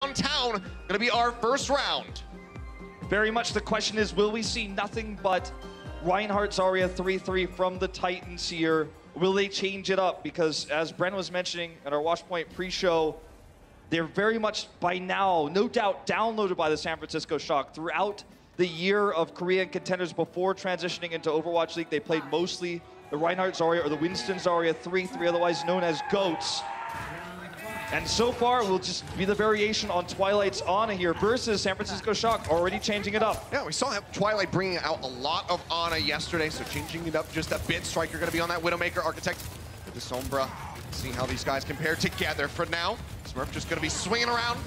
downtown. Gonna be our first round. Very much the question is, will we see nothing but Reinhardt Zarya 3-3 from the Titans here? Will they change it up? Because as Bren was mentioning at our Watchpoint pre-show, they're very much by now, no doubt, downloaded by the San Francisco Shock. Throughout the year of Korean contenders before transitioning into Overwatch League, they played mostly the Reinhardt Zarya or the Winston Zarya 3-3, otherwise known as GOATs. And so far, will just be the variation on Twilight's Ana here versus San Francisco Shock, already changing it up. Yeah, we saw Twilight bringing out a lot of Ana yesterday, so changing it up just a bit. Striker going to be on that Widowmaker Architect with the Sombra. See how these guys compare together for now. Smurf just going to be swinging around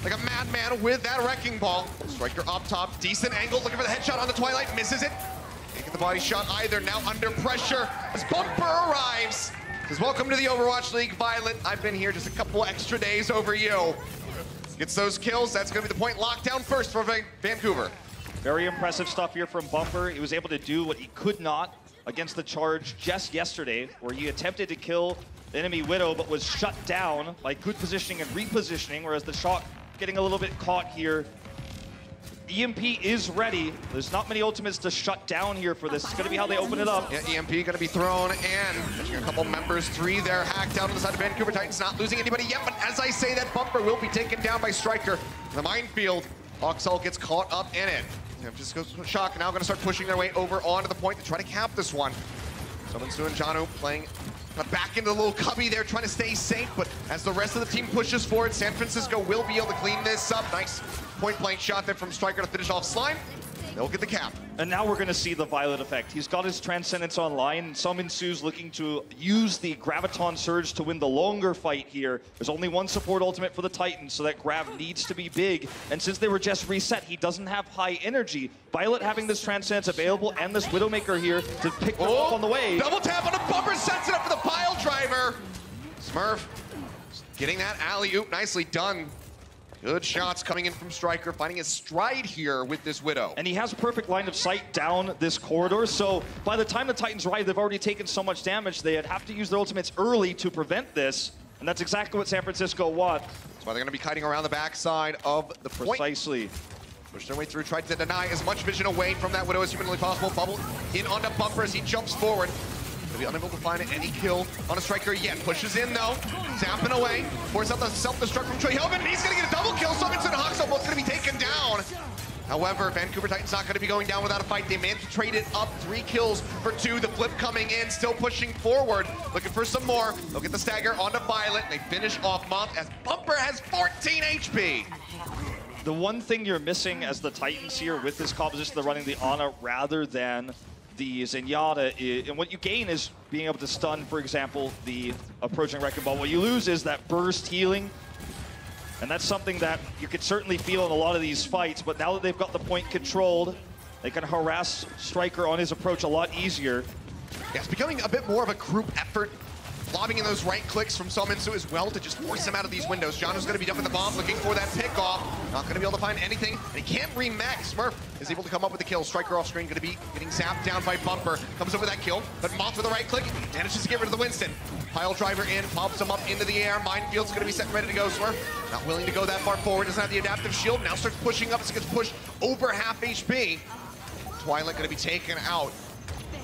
like a madman with that Wrecking Ball. Striker up top, decent angle, looking for the headshot on the Twilight, misses it. Can't get the body shot either, now under pressure as Bumper arrives. Says, welcome to the Overwatch League, Violet. I've been here just a couple extra days over you. Gets those kills, that's gonna be the point. Lockdown first for Vancouver. Very impressive stuff here from Bumper. He was able to do what he could not against the Charge just yesterday, where he attempted to kill the enemy Widow, but was shut down by good positioning and repositioning, whereas the Shock getting a little bit caught here. EMP is ready. There's not many ultimates to shut down here for this. It's going to be how they open it up. Yeah, EMP going to be thrown and catching a couple members. 3 there, hacked down to the side of Vancouver Titans. Not losing anybody yet, but as I say, that Bumper will be taken down by Striker. The minefield, Oxel gets caught up in it. San Francisco Shock now going to start pushing their way over onto the point to try to cap this one. Salome Soe and Janu playing back into the little cubby there, trying to stay safe, but as the rest of the team pushes forward, San Francisco will be able to clean this up. Nice point-blank shot there from Striker to finish off Slime. They'll get the cap. And now we're going to see the Violet effect. He's got his Transcendence online, and Salome Soe's looking to use the Graviton Surge to win the longer fight here. There's only one support ultimate for the Titans, so that Grav needs to be big. And since they were just reset, he doesn't have high energy. Violet having this Transcendence available and this Widowmaker here to pick them up on the way. Double tap on the Bumper, sets it up for the pile driver. Smurf getting that alley-oop, nicely done. Good shots coming in from Striker, finding his stride here with this Widow. And he has perfect line of sight down this corridor, so by the time the Titans arrive, they've already taken so much damage, they'd have to use their ultimates early to prevent this, and that's exactly what San Francisco want. That's why they're going to be kiting around the backside of the point. Precisely. Push their way through, tried to deny as much vision away from that Widow as humanly possible. Bubble in onto Bumper as he jumps forward. Gonna be unable to find any kill on a Striker yet. Pushes in though, zapping away. Forces out the self-destruct from Choyhoven, and he's gonna get a double kill. Sovinson and Hoxel both gonna be taken down. However, Vancouver Titans not gonna be going down without a fight. They managed to trade it up, 3 kills for 2. The flip coming in, still pushing forward. Looking for some more. They'll get the stagger onto Violet, and they finish off Mont as Bumper has 14 HP. The one thing you're missing as the Titans here with this composition, they're running the Ana rather than the Zenyatta, and what you gain is being able to stun, for example, the approaching Wrecking Ball. What you lose is that burst healing, and that's something that you could certainly feel in a lot of these fights, but now that they've got the point controlled, they can harass Striker on his approach a lot easier. Yeah, it's becoming a bit more of a group effort. Lobbing in those right clicks from Salome Soe as well to just force him out of these windows. Jano's going to be dumping the bomb, looking for that pickoff. Not going to be able to find anything, and he can't re-max. Smurf is able to come up with the kill. Striker off screen, going to be getting zapped down by Bumper. Comes over that kill, but Moth with the right click manages to get rid of the Winston. Pile driver in, pops him up into the air. Minefield's going to be set and ready to go. Smurf not willing to go that far forward, doesn't have the adaptive shield. Now starts pushing up as he gets pushed over half HP. Twilight going to be taken out.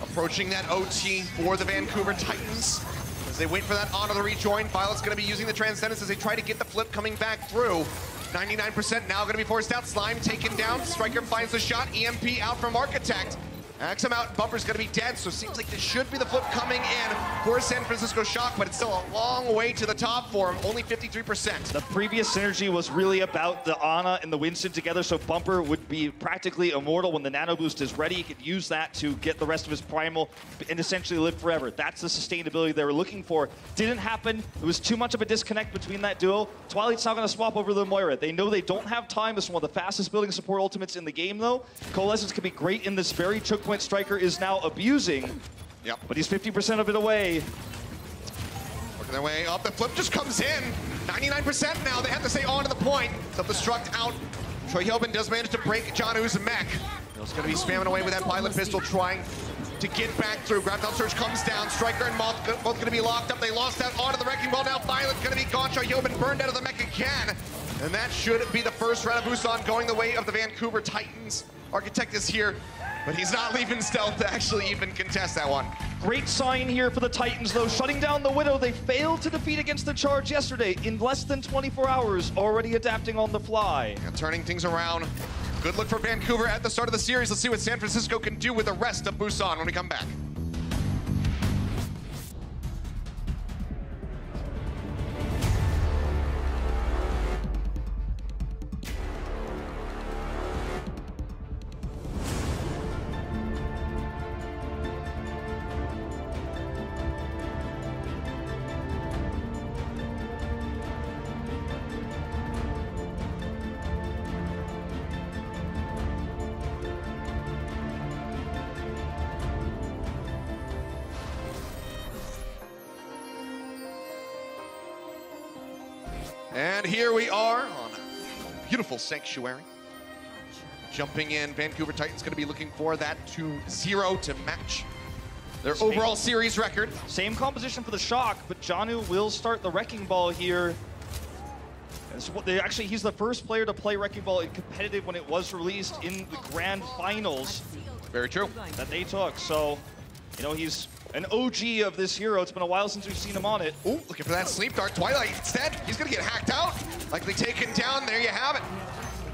Approaching that OT for the Vancouver Titans. As they wait for that Ana to rejoin, Violet's going to be using the Transcendence as they try to get the flip coming back through. 99% now going to be forced out. Slime taken down. Striker finds the shot. EMP out from Architect. Hacks him out. Bumper's going to be dead, so it seems like this should be the flip coming in for San Francisco Shock, but it's still a long way to the top for him. Only 53%. The previous synergy was really about the Ana and the Winston together, so Bumper would be practically immortal when the Nano Boost is ready. He could use that to get the rest of his Primal and essentially live forever. That's the sustainability they were looking for. Didn't happen. It was too much of a disconnect between that duo. Twilight's now going to swap over to the Moira. They know they don't have time. It's one of the fastest building support ultimates in the game, though. Coalescence can be great in this very choke point Striker is now abusing. Yep. But he's 50% of it away. Working their way up. The flip just comes in. 99% now. They have to stay on to the point. Self-destruct out. Choyhoven does manage to break Janu's mech. He's going to be spamming away with that pilot pistol, trying to get back through. Graviton Surge comes down. Striker and Moth both going to be locked up. They lost out onto the Wrecking Ball. Now Violet's going to be gone. Choyhoven burned out of the mech again. And that should be the first round of Busan going the way of the Vancouver Titans. Architect is here, but he's not leaving stealth to actually even contest that one. Great sign here for the Titans, though. Shutting down the Widow, they failed to defeat against the Charge yesterday. In less than 24 hours, already adapting on the fly. Yeah, turning things around. Good look for Vancouver at the start of the series. Let's see what San Francisco can do with the rest of Busan when we come back. And here we are on a beautiful Sanctuary. Jumping in, Vancouver Titans going to be looking for that 2-0 to match their overall series record. Same composition for the Shock, but Janu will start the Wrecking Ball here. And so actually, he's the first player to play Wrecking Ball in competitive when it was released in the Grand Finals. Very true. That they took. So, you know, he's an OG of this hero. It's been a while since we've seen him on it. Ooh, looking for that Sleep Dart. Twilight instead. He's going to get hacked out. Likely taken down. There you have it.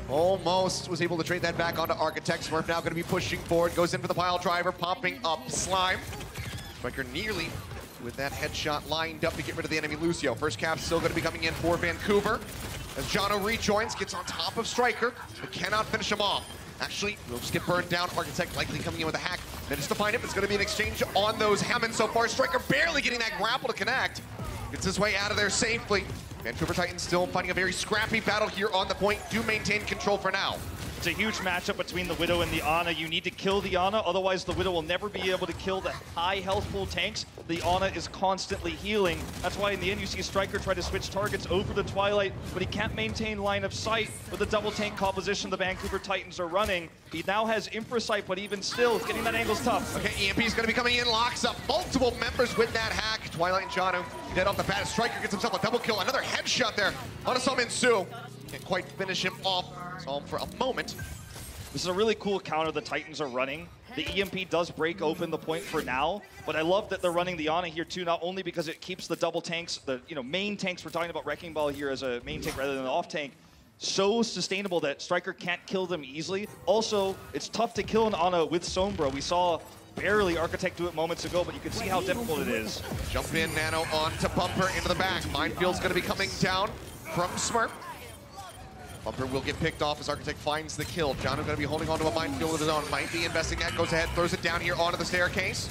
Almost was able to trade that back onto Architect. Smurf now going to be pushing forward. Goes in for the pile driver, popping up Slime. Striker nearly with that headshot lined up to get rid of the enemy Lucio. First cap still going to be coming in for Vancouver. As Jono rejoins, gets on top of Striker, but cannot finish him off. Actually, we'll just get burned down. Architect likely coming in with a hack. Managed to find him. It's going to be an exchange on those Hammond so far. Striker barely getting that grapple to connect. Gets his way out of there safely. Vancouver Titans still fighting a very scrappy battle here on the point. Do maintain control for now. It's a huge matchup between the Widow and the Ana. You need to kill the Ana, otherwise the Widow will never be able to kill the high health pool tanks. The Ana is constantly healing. That's why in the end you see Striker try to switch targets over to Twilight, but he can't maintain line of sight with the double tank composition the Vancouver Titans are running. He now has Infrasight, but even still, getting that angle's tough. Okay, EMP is going to be coming in, locks up multiple members with that hack. Twilight and Janu dead off the bat. Striker gets himself a double kill. Another headshot there on Salome Soe. Can't quite finish him off. Saw him for a moment. This is a really cool counter the Titans are running. The EMP does break open the point for now, but I love that they're running the Ana here too, not only because it keeps the double tanks, the main tanks, we're talking about Wrecking Ball here as a main tank rather than an off tank, so sustainable that Striker can't kill them easily. Also, it's tough to kill an Ana with Sombra. We saw barely Architect do it moments ago, but you can see how difficult it is. Jump in, Nano onto Bumper into the back. Minefield's going to be coming down from Smurf. Bumper will get picked off as Architect finds the kill. Janu going to be holding onto a minefield of his own. Might be investing that. Goes ahead, throws it down here onto the staircase.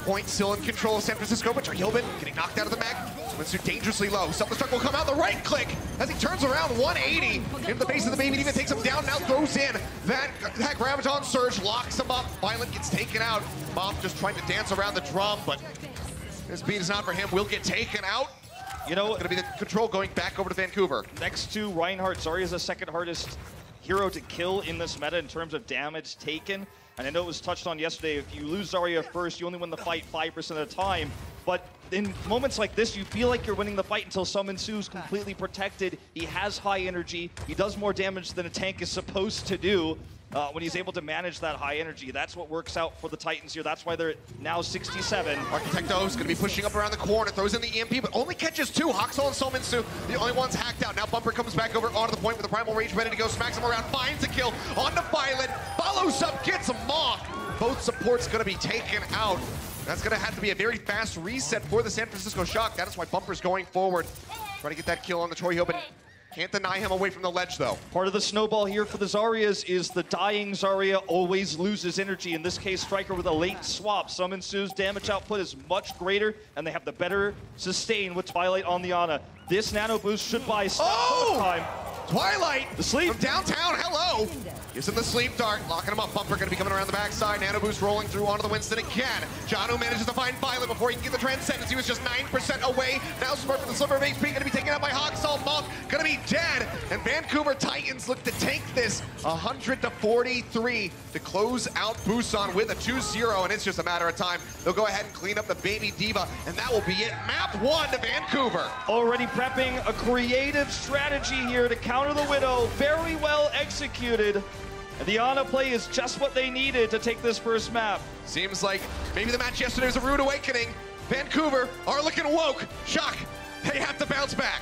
Point still in control of San Francisco, but Hilbin getting knocked out of the mech. Someone's dangerously low. Self-destruct will come out. The right click as he turns around 180 into the base of the baby. Even takes him down. Now throws in that Graviton Surge, locks him up. Valiant gets taken out. Moth just trying to dance around the drum, but this beat is not for him. Will get taken out. You know, it's going to be the control going back over to Vancouver. Next to Reinhardt, Zarya is the second hardest hero to kill in this meta in terms of damage taken. And I know it was touched on yesterday, if you lose Zarya first, you only win the fight 5% of the time. But in moments like this, you feel like you're winning the fight until Salome Soe's completely protected. He has high energy. He does more damage than a tank is supposed to do. When he's able to manage that high energy. That's what works out for the Titans here. That's why they're now 67. Architecto is going to be pushing up around the corner, throws in the EMP, but only catches two. Hoxall and Salome Soe, the only ones hacked out. Now Bumper comes back over onto the point with the Primal Rage ready to go, smacks him around, finds a kill onto Violet, follows up, gets him off. Both supports going to be taken out. That's going to have to be a very fast reset for the San Francisco Shock. That is why Bumper's going forward, trying to get that kill on the Troy Hill, but can't deny him away from the ledge, though. Part of the snowball here for the Zaryas is the dying Zarya always loses energy. In this case, Striker with a late swap. Salome Soe's damage output is much greater, and they have the better sustain with Twilight on the Ana. This nano boost should buy some time. Twilight The sleep. from downtown, hello. Gives him the sleep dart, locking him up. Bumper gonna be coming around the backside. Nano boost rolling through onto the Winston again. Janu manages to find Violet before he can get the Transcendence. He was just 9% away. Now Smurf with the Sliver of HP gonna be taken out by Hawksall. Moth gonna be dead. And Vancouver Titans look to take this 100-43 to close out Busan with a 2-0, and it's just a matter of time. They'll go ahead and clean up the Baby Diva, and that will be it. Map 1 to Vancouver. Already prepping a creative strategy here to counter the Widow. Very well executed. And the Ana play is just what they needed to take this first map. Seems like maybe the match yesterday was a rude awakening. Vancouver are looking woke. Shock. They have to bounce back.